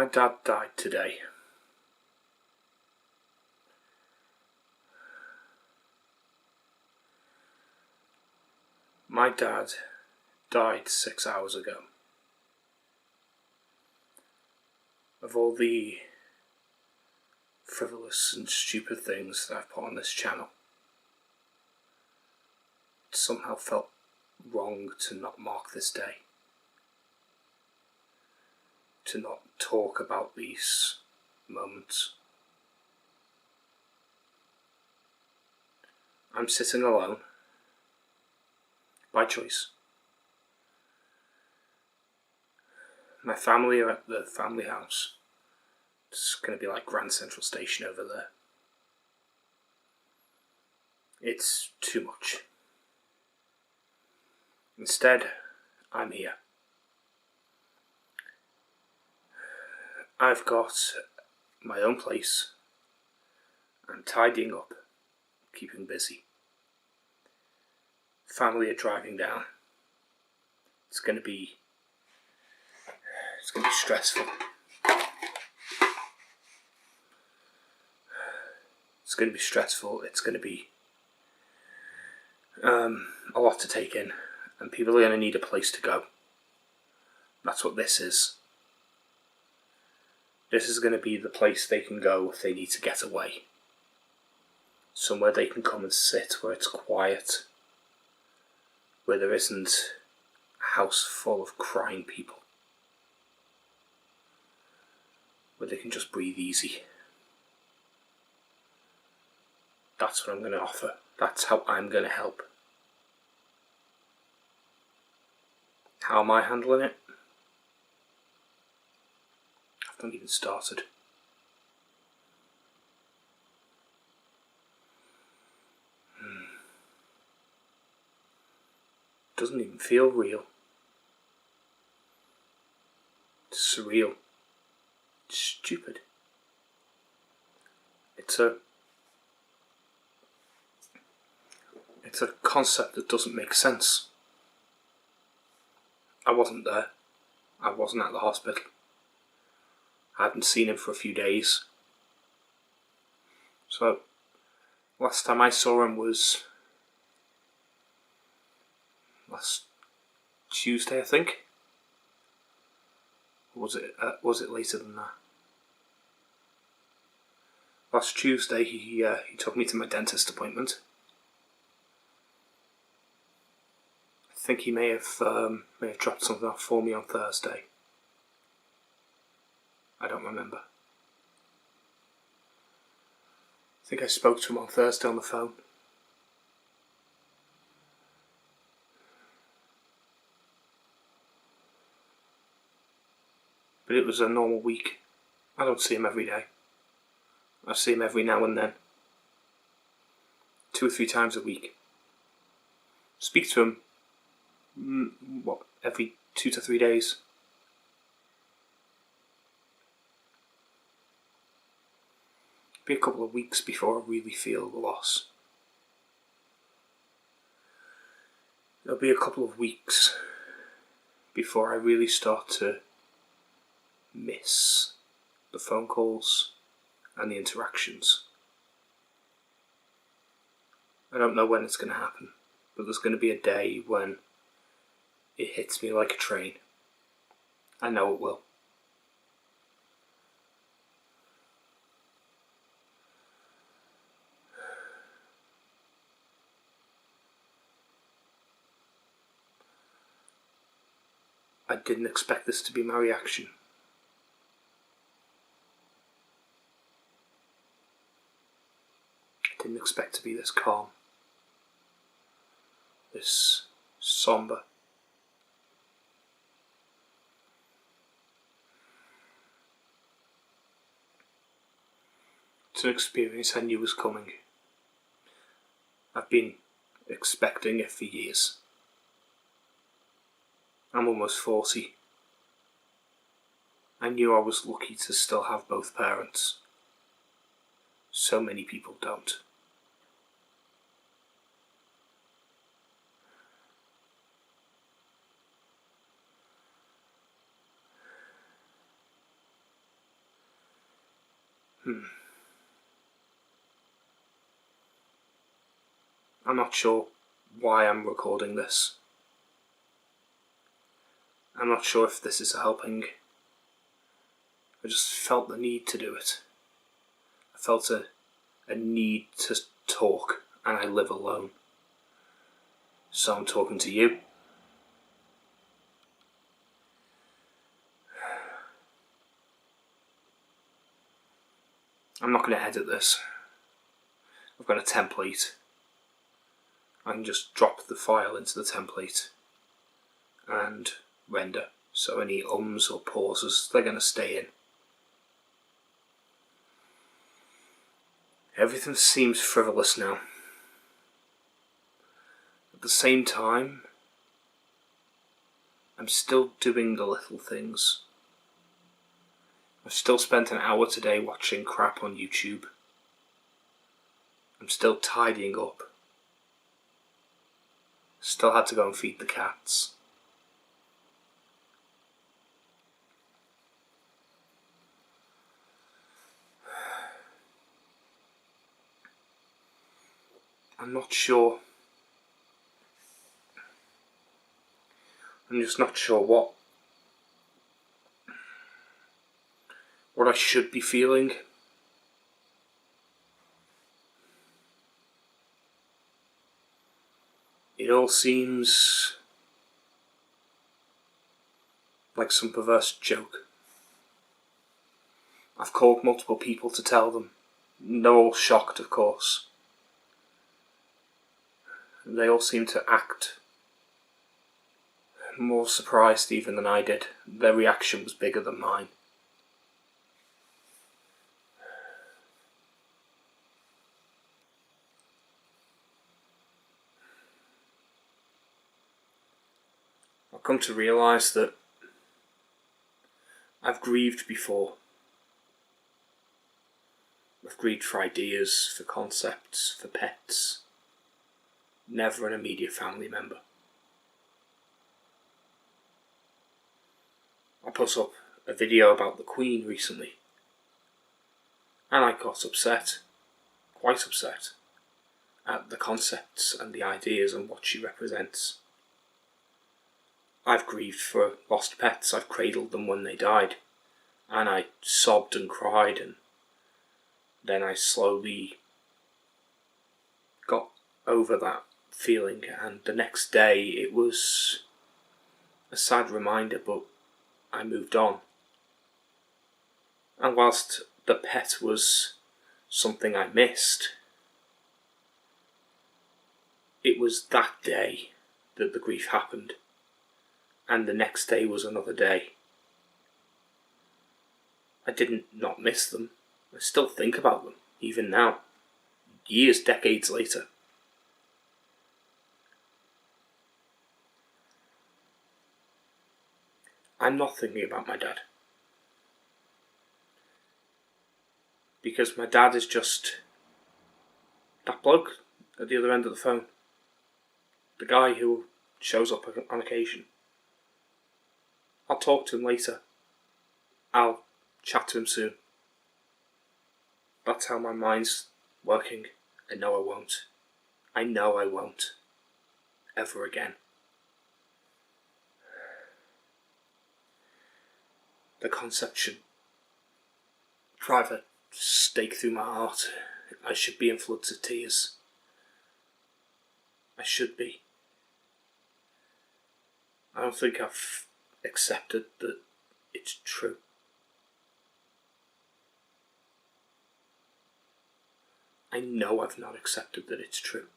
My dad died today. My dad died 6 hours ago. Of all the frivolous and stupid things that I've put on this channel, it somehow felt wrong to not mark this day. To not talk about these moments. I'm sitting alone, by choice. My family are at the family house. It's going to be like Grand Central Station over there. It's too much. Instead, I'm here. I've got my own place. I'm tidying up, keeping busy. Family are driving down. It's going to be stressful. It's going to be stressful. It's going to be a lot to take in, and people are going to need a place to go. That's what this is. This is going to be the place they can go if they need to get away. Somewhere they can come and sit where it's quiet, where there isn't a house full of crying people, where they can just breathe easy. That's what I'm going to offer. That's how I'm going to help. How am I handling it? I've not even started. Doesn't even feel real. It's surreal. It's stupid. It's a concept that doesn't make sense. I wasn't there. I wasn't at the hospital. I hadn't seen him for a few days. So, last time I saw him was last Tuesday, I think. Or was it later than that? Last Tuesday, he took me to my dentist appointment. I think he may have dropped something off for me on Thursday. I don't remember. I think I spoke to him on Thursday on the phone. But it was a normal week. I don't see him every day. I see him every now and then. 2 or 3 times a week. Speak to him, every 2 to 3 days. Be a couple of weeks before I really feel the loss. It'll be a couple of weeks before I really start to miss the phone calls and the interactions. I don't know when it's going to happen, but there's going to be a day when it hits me like a train. I know it will. I didn't expect this to be my reaction. I didn't expect to be this calm, this somber. It's an experience I knew was coming. I've been expecting it for years. I'm almost 40. I knew I was lucky to still have both parents. So many people don't. I'm not sure why I'm recording this. I'm not sure if this is helping. I just felt the need to do it. I felt a need to talk, and I live alone. So I'm talking to you. I'm not going to edit this. I've got a template. I can just drop the file into the template and render. So any ums or pauses, they're going to stay in. Everything seems frivolous now. At the same time, I'm still doing the little things. I've still spent an hour today watching crap on YouTube. I'm still tidying up. Still had to go and feed the cats. I'm not sure. I'm just not sure what I should be feeling. It all seems like some perverse joke. I've called multiple people to tell them. They're all shocked, of course. They all seem to act more surprised even than I did. Their reaction was bigger than mine. I've come to realise that I've grieved before. I've grieved for ideas, for concepts, for pets. Never an immediate family member. I put up a video about the Queen recently, and I got upset, quite upset, at the concepts and the ideas and what she represents. I've grieved for lost pets. I've cradled them when they died, and I sobbed and cried, and then I slowly got over that feeling, and the next day it was a sad reminder, but I moved on. And whilst the pet was something I missed, it was that day that the grief happened, and the next day was another day. I didn't not miss them. I still think about them, even now, years, decades later. I'm not thinking about my dad. Because my dad is just that bloke at the other end of the phone. The guy who shows up on occasion. I'll talk to him later. I'll chat to him soon. That's how my mind's working. I know I won't. I know I won't. Ever again. The concept should drive a stake through my heart. I should be in floods of tears. I should be. I don't think I've accepted that it's true. I know I've not accepted that it's true.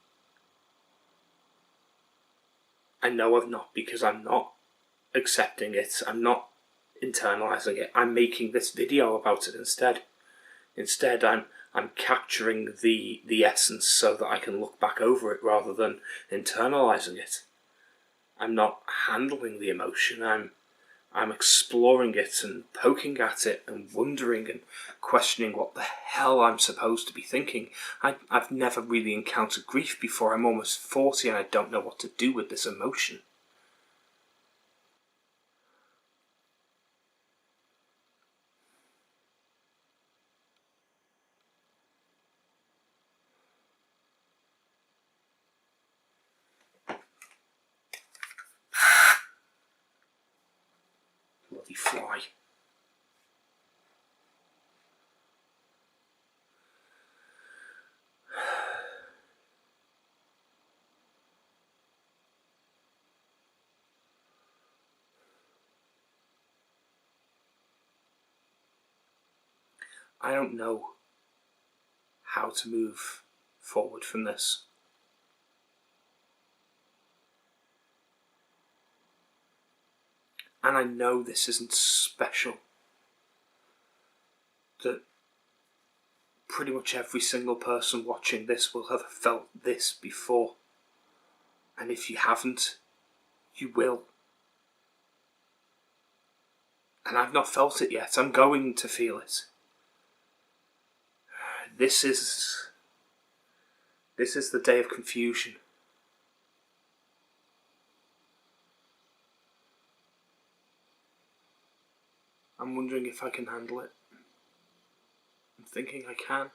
I know I've not, because I'm not accepting it. I'm not internalising it. I'm making this video about it instead. Instead, I'm capturing the essence so that I can look back over it rather than internalising it. I'm not handling the emotion. I'm exploring it and poking at it and wondering and questioning what the hell I'm supposed to be thinking. I've never really encountered grief before. I'm almost 40 and I don't know what to do with this emotion. bloody fly. I don't know how to move forward from this. And I know this isn't special. That pretty much every single person watching this will have felt this before. And if you haven't, you will. And I've not felt it yet. I'm going to feel it. This is the day of confusion. I'm wondering if I can handle it. I'm thinking I can.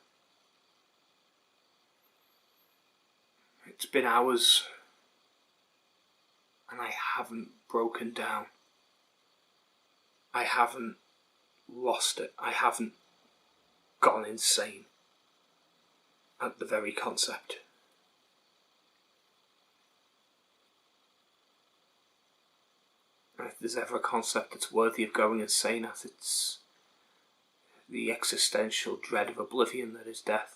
It's been hours and I haven't broken down. I haven't lost it. I haven't gone insane at the very concept. And if there's ever a concept that's worthy of going insane at, it's the existential dread of oblivion that is death.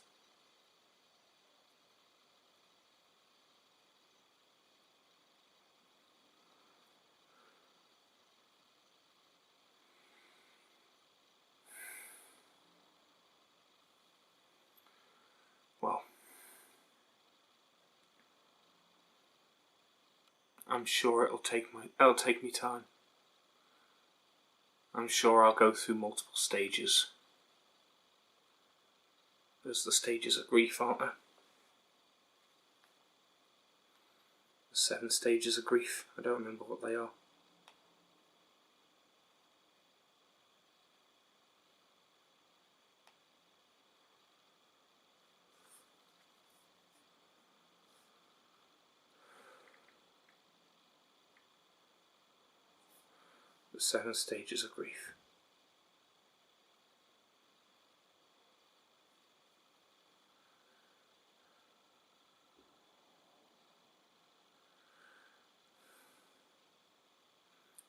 Well, I'm sure it'll take me time. I'm sure I'll go through multiple stages. There's the stages of grief, aren't there? The 7 stages of grief. I don't remember what they are. The 7 stages of grief.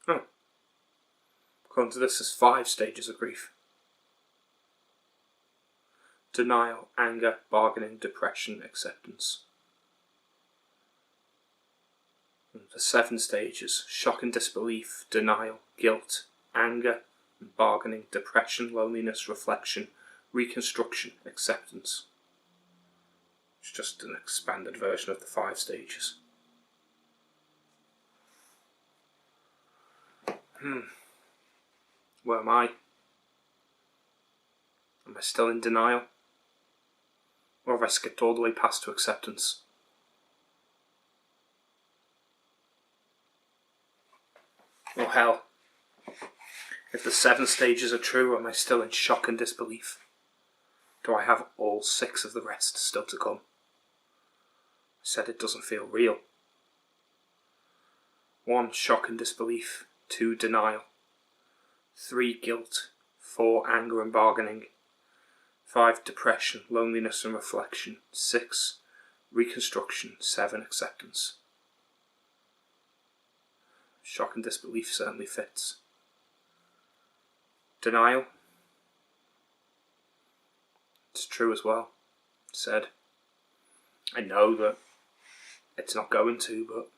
Oh. According to this, there's 5 stages of grief. Denial, anger, bargaining, depression, acceptance. The 7 stages: shock and disbelief, denial, guilt, anger, bargaining, depression, loneliness, reflection, reconstruction, acceptance. It's just an expanded version of the 5 stages. Where am I? Am I still in denial? Or have I skipped all the way past to acceptance? Oh hell. If the 7 stages are true, am I still in shock and disbelief? Do I have all 6 of the rest still to come? I said it doesn't feel real. 1. Shock and disbelief. 2. Denial. 3. Guilt. 4. Anger and bargaining. 5. Depression, loneliness and reflection. 6. Reconstruction. 7. Acceptance. Shock and disbelief certainly fits. Denial. It's true as well. Said. I know that it's not going to, but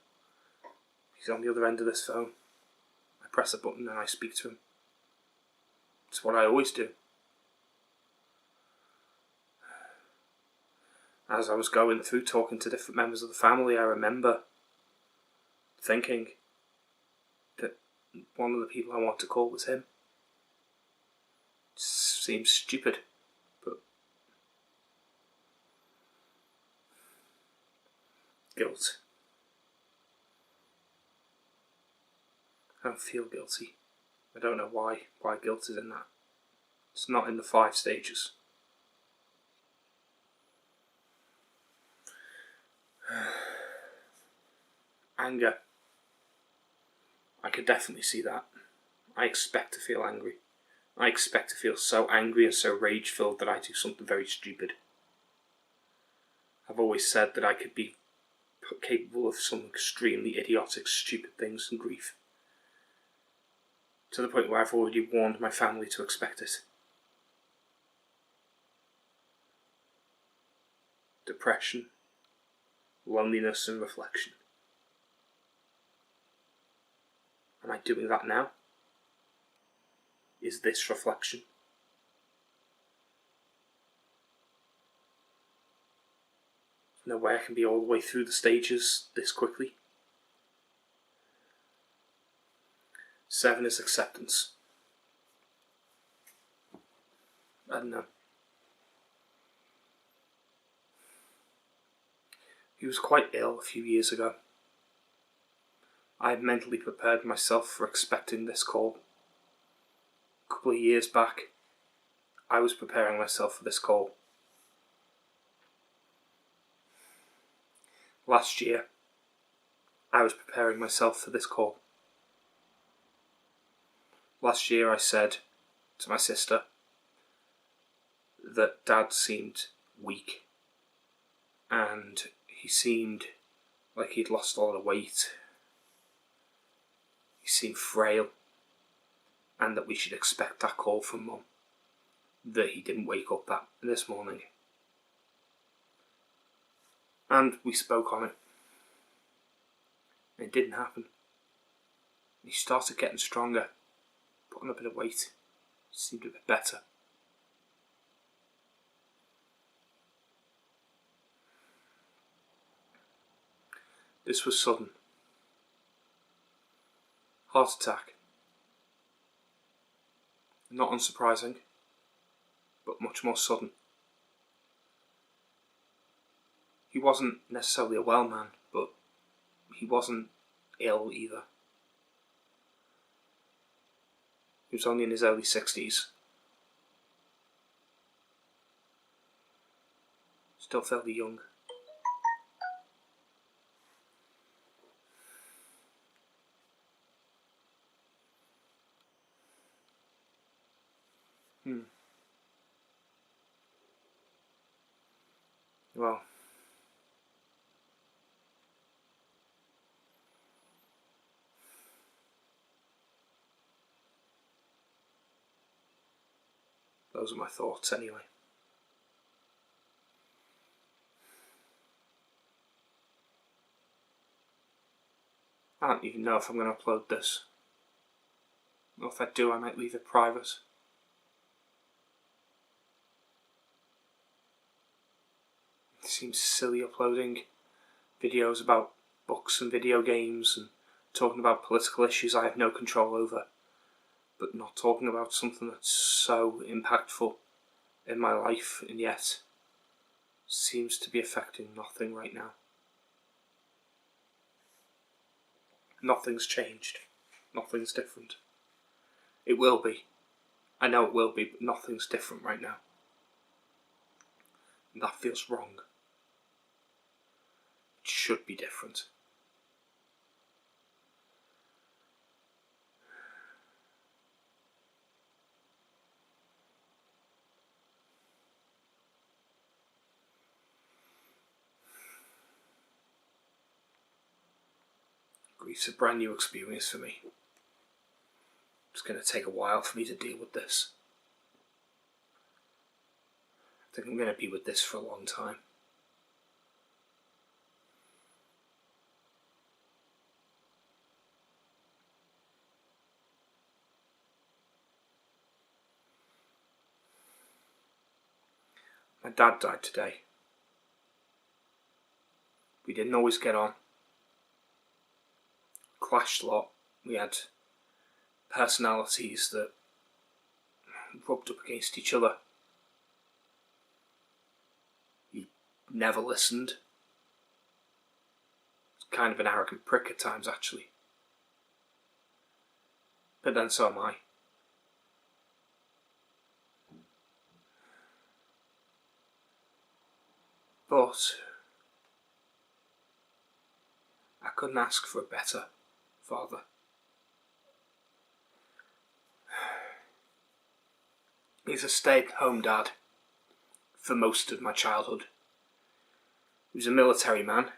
he's on the other end of this phone. I press a button and I speak to him. It's what I always do. As I was going through talking to different members of the family, I remember thinking that one of the people I want to call was him. It seems stupid, but guilt. I don't feel guilty. I don't know why guilt is in that. It's not in the 5 stages. Anger. I could definitely see that. I expect to feel angry. I expect to feel so angry and so rage-filled that I do something very stupid. I've always said that I could be capable of some extremely idiotic, stupid things and grief. To the point where I've already warned my family to expect it. Depression, loneliness and reflection. Am I doing that now? Is this reflection? No way I can be all the way through the stages this quickly. 7 is acceptance. I don't know. He was quite ill a few years ago. I had mentally prepared myself for expecting this call. A couple of years back, I was preparing myself for this call. Last year, I was preparing myself for this call. Last year I said to my sister that Dad seemed weak and he seemed like he'd lost a lot of weight. He seemed frail, and that we should expect that call from Mum, that he didn't wake up this morning. And we spoke on it. It didn't happen. He started getting stronger, put on a bit of weight, seemed a bit better. This was sudden. Heart attack. Not unsurprising, but much more sudden. He wasn't necessarily a well man, but he wasn't ill either. He was only in his early 60s. Still fairly young. Well, those are my thoughts anyway. I don't even know if I'm going to upload this. Or if I do, I might leave it private. It seems silly uploading videos about books and video games and talking about political issues I have no control over, but not talking about something that's so impactful in my life and yet seems to be affecting nothing right now. Nothing's changed. Nothing's different. It will be. I know it will be, but nothing's different right now. And that feels wrong. It should be different. Grief's a brand new experience for me. It's going to take a while for me to deal with this. I think I'm going to be with this for a long time. My dad died today. We didn't always get on. Clashed a lot. We had personalities that rubbed up against each other. He never listened. Kind of an arrogant prick at times, actually. But then so am I. But I couldn't ask for a better father. He's a stay-at-home dad for most of my childhood. He was a military man.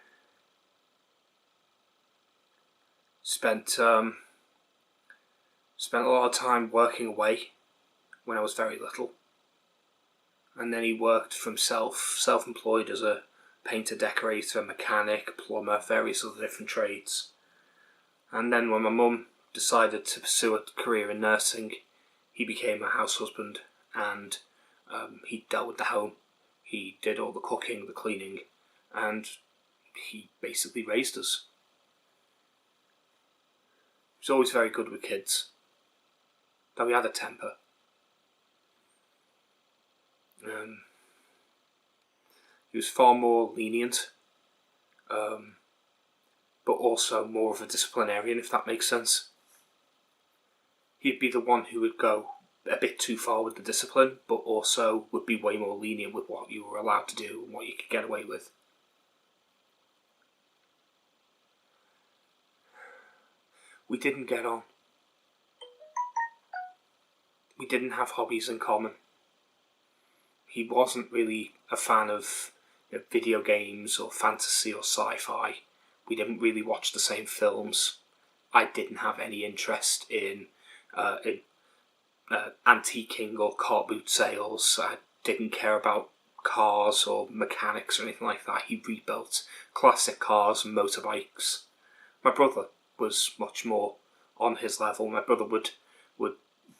Spent a lot of time working away when I was very little. And then he worked for himself, self-employed as a painter, decorator, mechanic, plumber, various other different trades. And then when my mum decided to pursue a career in nursing, he became a house husband, and he dealt with the home. He did all the cooking, the cleaning, and he basically raised us. He was always very good with kids, though he had a temper. He was far more lenient, but also more of a disciplinarian, if that makes sense. He'd be the one who would go a bit too far with the discipline, but also would be way more lenient with what you were allowed to do and what you could get away with. We didn't get on. We didn't have hobbies in common. He wasn't really a fan of video games or fantasy or sci-fi. We didn't really watch the same films. I didn't have any interest in antiquing or car boot sales. I didn't care about cars or mechanics or anything like that. He rebuilt classic cars and motorbikes. My brother was much more on his level. My brother would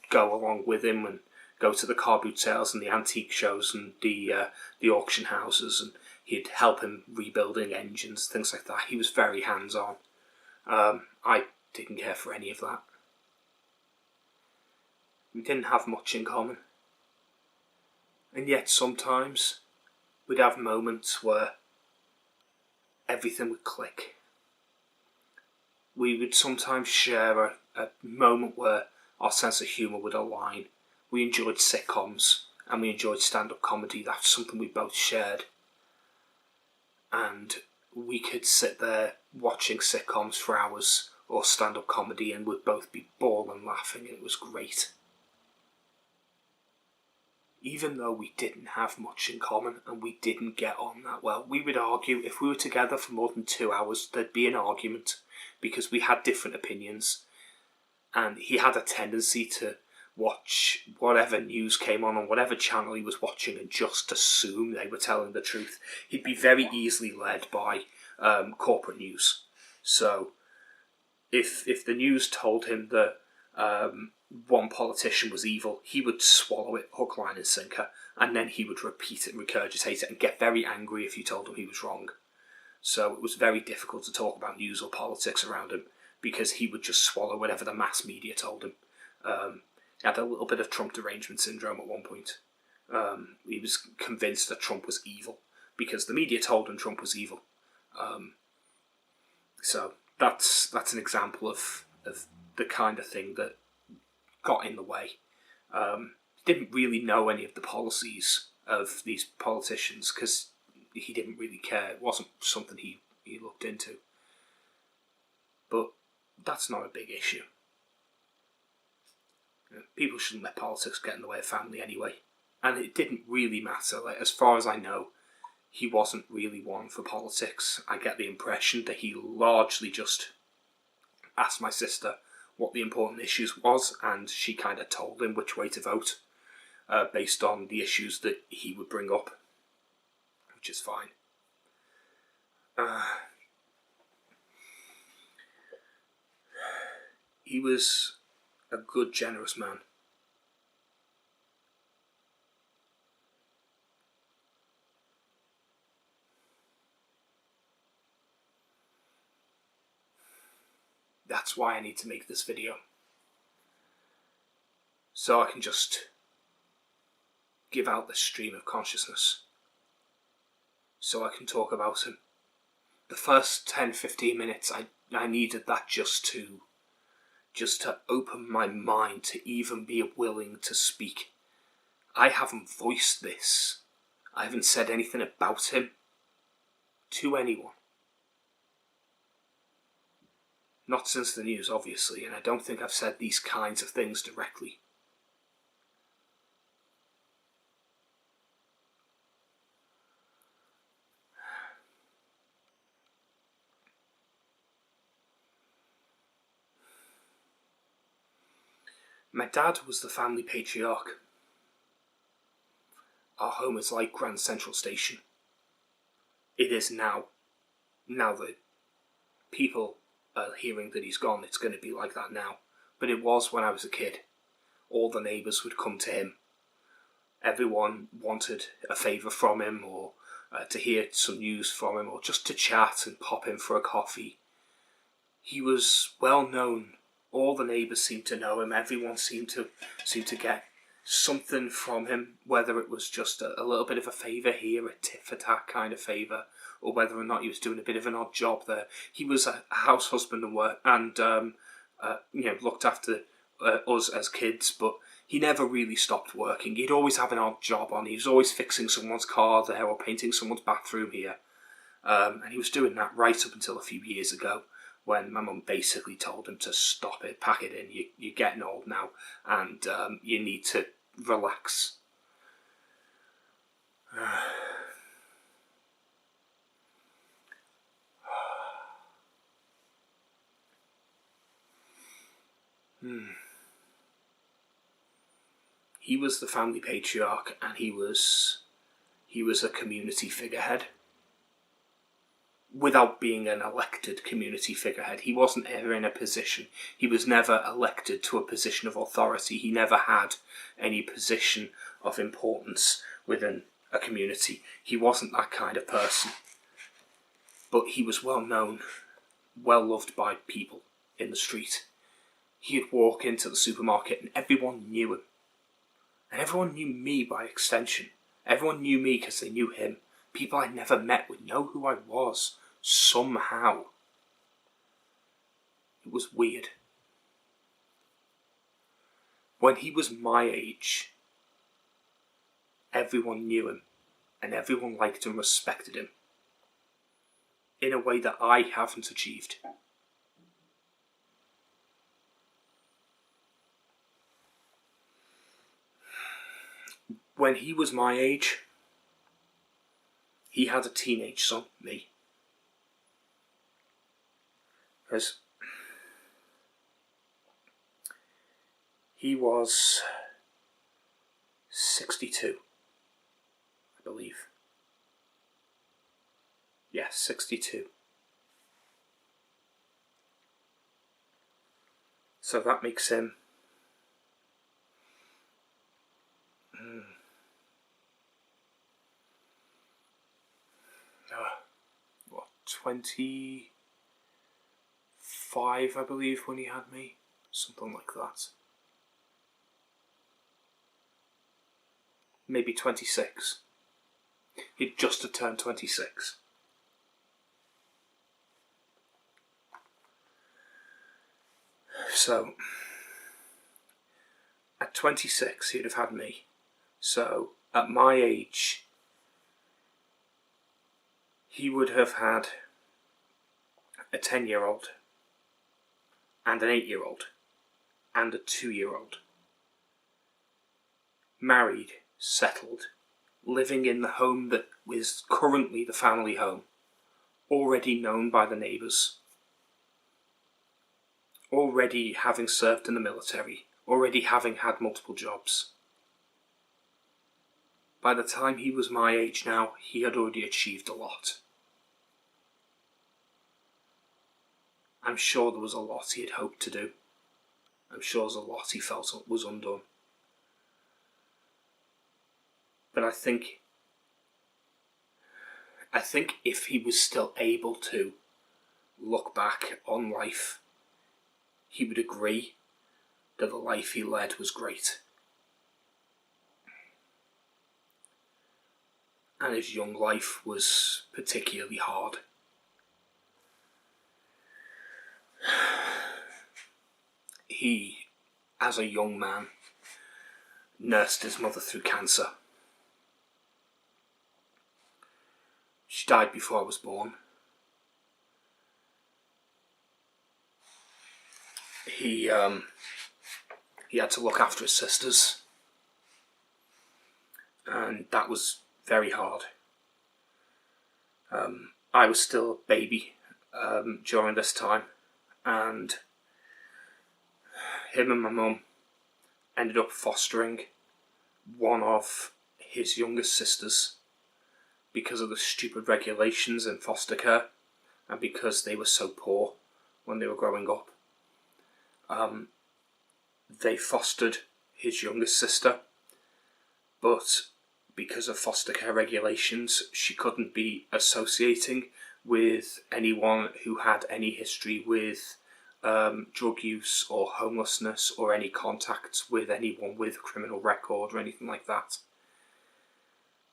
go along with him and go to the car boot sales and the antique shows and the auction houses, and he'd help him rebuilding engines, things like that. He was very hands-on. I didn't care for any of that. We didn't have much in common. And yet sometimes we'd have moments where everything would click. We would sometimes share a moment where our sense of humour would align. We enjoyed sitcoms and we enjoyed stand-up comedy. That's something we both shared. And we could sit there watching sitcoms for hours or stand-up comedy and would both be bawling laughing, and it was great. Even though we didn't have much in common and we didn't get on that well, we would argue. If we were together for more than 2 hours, there'd be an argument because we had different opinions. And he had a tendency to watch whatever news came on whatever channel he was watching and just assume they were telling the truth. He'd be very easily led by corporate news. So if the news told him that one politician was evil, he would swallow it hook, line and sinker, and then he would repeat it and regurgitate it and get very angry if you told him he was wrong. So it was very difficult to talk about news or politics around him because he would just swallow whatever the mass media told him. He had a little bit of Trump derangement syndrome at one point. He was convinced that Trump was evil because the media told him Trump was evil. So that's an example of the kind of thing that got in the way. Didn't really know any of the policies of these politicians because he didn't really care. It wasn't something he looked into. But that's not a big issue. People shouldn't let politics get in the way of family anyway. And it didn't really matter. Like, as far as I know, he wasn't really one for politics. I get the impression that he largely just asked my sister what the important issues was, and she kind of told him which way to vote based on the issues that he would bring up, which is fine. He was a good, generous man. That's why I need to make this video. So I can just give out this stream of consciousness. So I can talk about him. The first 10-15 minutes, I needed that just to open my mind to even be willing to speak. I haven't voiced this. I haven't said anything about him to anyone. Not since the news, obviously, and I don't think I've said these kinds of things directly. My dad was the family patriarch. Our home is like Grand Central Station. It is now. Now that people are hearing that he's gone, it's going to be like that now. But it was when I was a kid. All the neighbours would come to him. Everyone wanted a favour from him, or to hear some news from him, or just to chat and pop in for a coffee. He was well known. All the neighbours seemed to know him. Everyone seemed to get something from him, whether it was just a little bit of a favour here, a tit for tat kind of favour, or whether or not he was doing a bit of an odd job there. He was a house husband and looked after us as kids, but he never really stopped working. He'd always have an odd job on. He was always fixing someone's car there or painting someone's bathroom here. And he was doing that right up until a few years ago, when my mum basically told him to stop it, pack it in. You're getting old now, and you need to relax. He was the family patriarch, and he was a community figurehead. Without being an elected community figurehead, he wasn't ever in a position. He was never elected to a position of authority. He never had any position of importance within a community. He wasn't that kind of person. But he was well known, well loved by people in the street. He'd walk into the supermarket and everyone knew him. And everyone knew me by extension. Everyone knew me because they knew him. People I'd never met would know who I was, somehow. It was weird. When he was my age, everyone knew him, and everyone liked and respected him, in a way that I haven't achieved. When he was my age, he had a teenage son, me. Because he was 62, I believe. Yes, 62. So that makes him 25, I believe, when he had me. Something like that. Maybe 26. He'd just turned 26. So, at 26, he'd have had me. So, at my age, he would have had a 10-year-old, and an 8-year-old, and a 2-year-old. Married, settled, living in the home that is currently the family home, already known by the neighbours, already having served in the military, already having had multiple jobs. By the time he was my age now, he had already achieved a lot. I'm sure there was a lot he had hoped to do. I'm sure there was a lot he felt was undone. But I think if he was still able to look back on life, he would agree that the life he led was great. And his young life was particularly hard. He, as a young man, nursed his mother through cancer. She died before I was born. He had to look after his sisters, and that was very hard. I was still a baby during this time, and him and my mum ended up fostering one of his youngest sisters because of the stupid regulations in foster care and because they were so poor when they were growing up. They fostered his youngest sister, but because of foster care regulations, she couldn't be associating with anyone who had any history with drug use or homelessness or any contact with anyone with a criminal record or anything like that.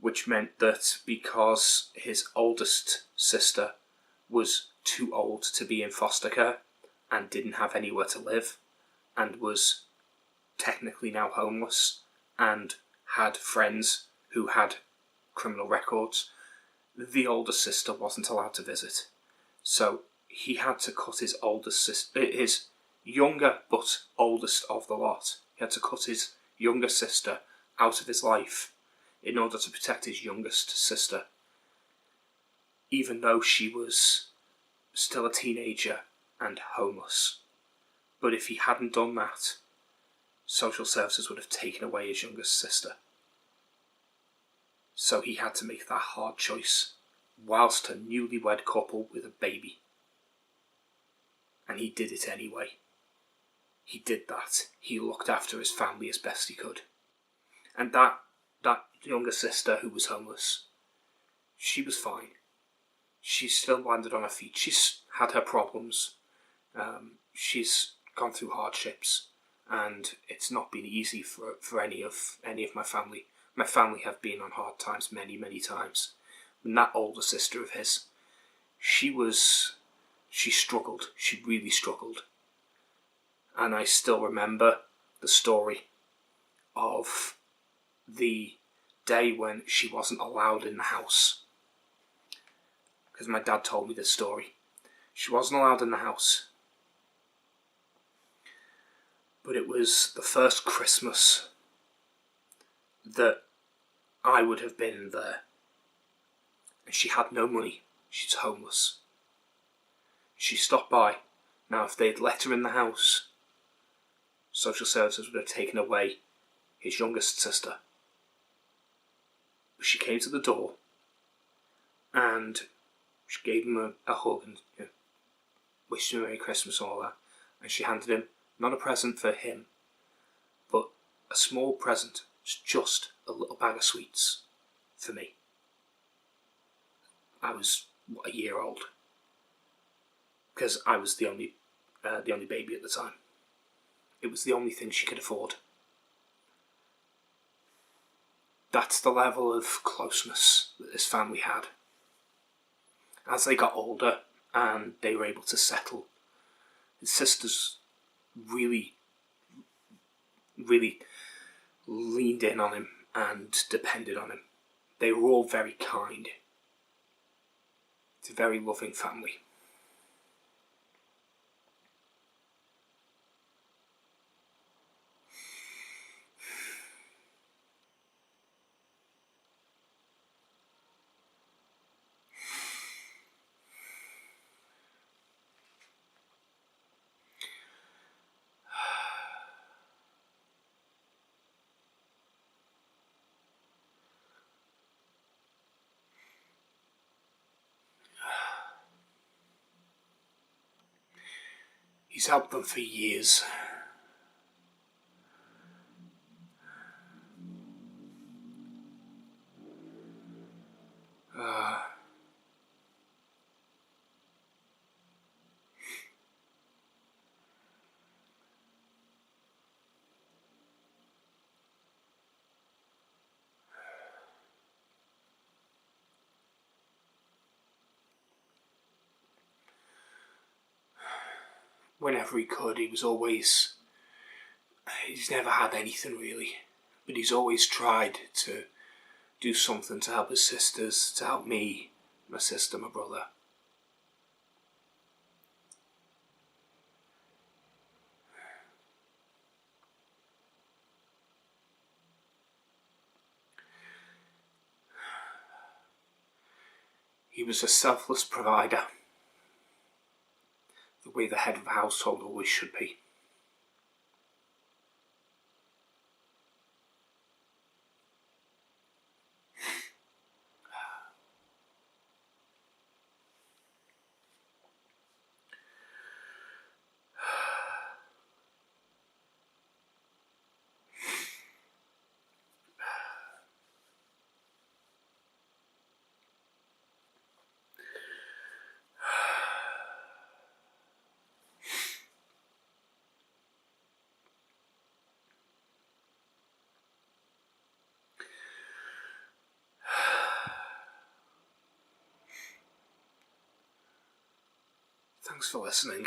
Which meant that because his oldest sister was too old to be in foster care and didn't have anywhere to live and was technically now homeless and had friends who had criminal records, the older sister wasn't allowed to visit. So he had to cut his his younger but oldest of the lot. He had to cut his younger sister out of his life in order to protect his youngest sister, even though she was still a teenager and homeless. But if he hadn't done that, social services would have taken away his youngest sister. So he had to make that hard choice whilst a newlywed couple with a baby. And he did it anyway. He did that. He looked after his family as best he could. And that younger sister who was homeless, she was fine. She still landed on her feet. She's had her problems. She's gone through hardships, and it's not been easy for any of my family. My family have been on hard times many, many times. And that older sister of his, she struggled. She really struggled. And I still remember the story of the day when she wasn't allowed in the house. Because my dad told me this story. She wasn't allowed in the house. But it was the first Christmas that I would have been there. And she had no money. She's homeless. She stopped by. Now, if they'd let her in the house, social services would have taken away his youngest sister. But she came to the door and she gave him a hug and wished him a Merry Christmas and all that. And she handed him not a present for him, but a small present, just a little bag of sweets for me. I was a year old, because I was the only baby at the time. It was the only thing she could afford. That's the level of closeness that this family had. As they got older and they were able to settle, his sisters really, really leaned in on him and depended on him. They were all very kind. It's a very loving family. He's helped them for years. Whenever he could, he's never had anything really, but he's always tried to do something to help his sisters, to help me, my sister, my brother. He was a selfless provider, the way the head of a household always should be. Thanks for listening.